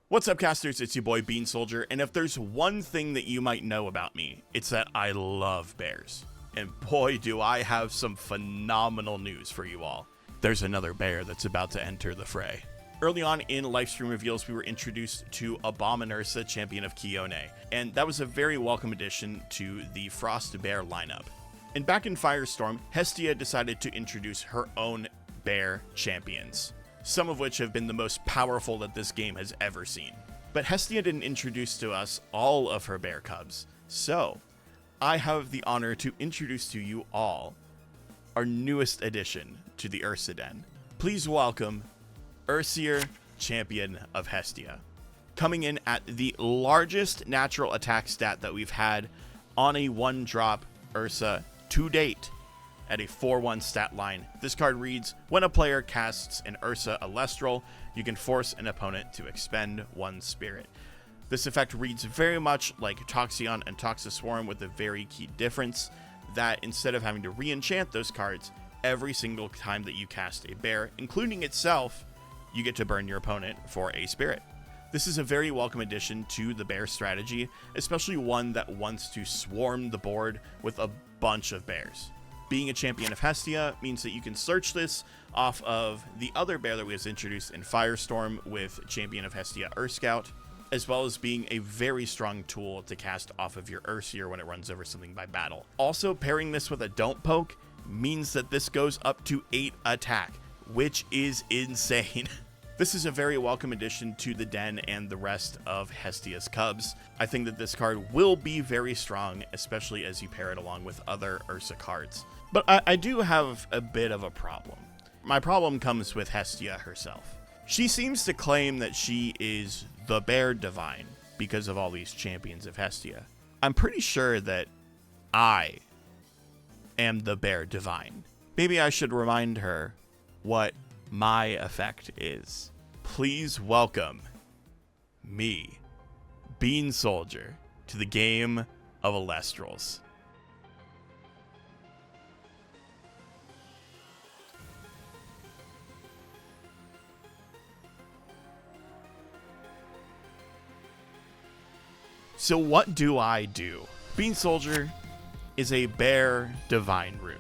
What's up, casters? It's your boy Bean Soldier, and if there's one thing that you might know about me, it's that I love bears. And boy, do I have some phenomenal news for you all. There's another bear that's about to enter the fray. Early on in livestream reveals, we were introduced to Ursa, champion of Kione, and that was a very welcome addition to the Frost Bear lineup. And back in Firestorm, Hestia decided to introduce her own bear champions, some of which have been the most powerful that this game has ever seen. But Hestia didn't introduce to us all of her bear cubs, so I have the honor to introduce to you all our newest addition to the Ursa Den. Please welcome Ursa, champion of Hestia. Coming in at the largest natural attack stat that we've had on a one-drop Ursa to date, at a 4-1 stat line. This card reads, when a player casts an Ursa Elestral, you can force an opponent to expend one spirit. This effect reads very much like Toxion and Toxiswarm, with a very key difference that instead of having to re-enchant those cards every single time that you cast a bear, including itself, you get to burn your opponent for a spirit. This is a very welcome addition to the bear strategy, especially one that wants to swarm the board with a bunch of bears. Being a champion of Hestia means that you can search this off of the other bear that was introduced in Firestorm with champion of Hestia Urscout, as well as being a very strong tool to cast off of your Ursa when it runs over something by battle. Also, pairing this with a Don't Poke means that this goes up to 8 attack, which is insane. This is a very welcome addition to the Den and the rest of Hestia's cubs. I think that this card will be very strong, especially as you pair it along with other Ursa cards. But I do have a bit of a problem. My problem comes with Hestia herself. She seems to claim that she is the Bear Divine because of all these champions of Hestia. I'm pretty sure that I am the Bear Divine. Maybe I should remind her what my effect is. Please welcome me, Bean Soldier, to the game of Elestrals. So what do I do? Bean Soldier is a Bear Divine rune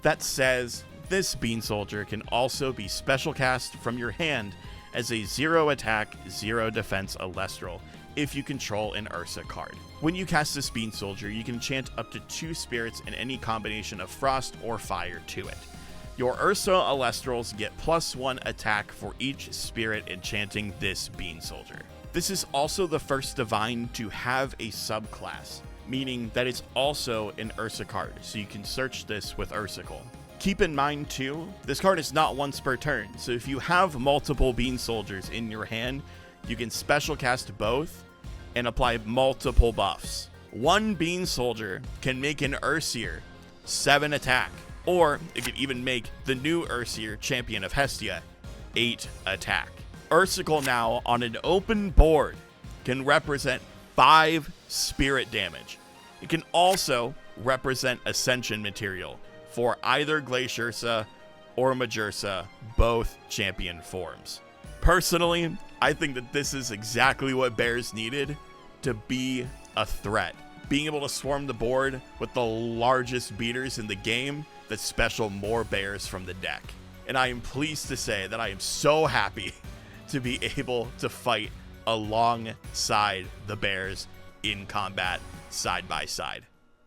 that says this Bean Soldier can also be special cast from your hand as a 0 attack, 0 defense Elestral if you control an Ursa card. When you cast this Bean Soldier, you can enchant up to 2 spirits in any combination of frost or fire to it. Your Ursa Elestrals get +1 attack for each spirit enchanting this Bean Soldier. This is also the first Divine to have a subclass, meaning that it's also an Ursa card, so you can search this with Ursicle. Keep in mind too, this card is not once per turn, so if you have multiple Bean Soldiers in your hand, you can special cast both and apply multiple buffs. One Bean Soldier can make an Ursa 7 attack, or it could even make the new Ursa, champion of Hestia, 8 attack. Ursicle now on an open board can represent 5 spirit damage. It can also represent Ascension material for either Glaciersa or Majursa, both champion forms. Personally, I think that this is exactly what bears needed to be a threat. Being able to swarm the board with the largest beaters in the game that special more bears from the deck. And I am pleased to say that I am so happy to be able to fight alongside the bears in combat side by side.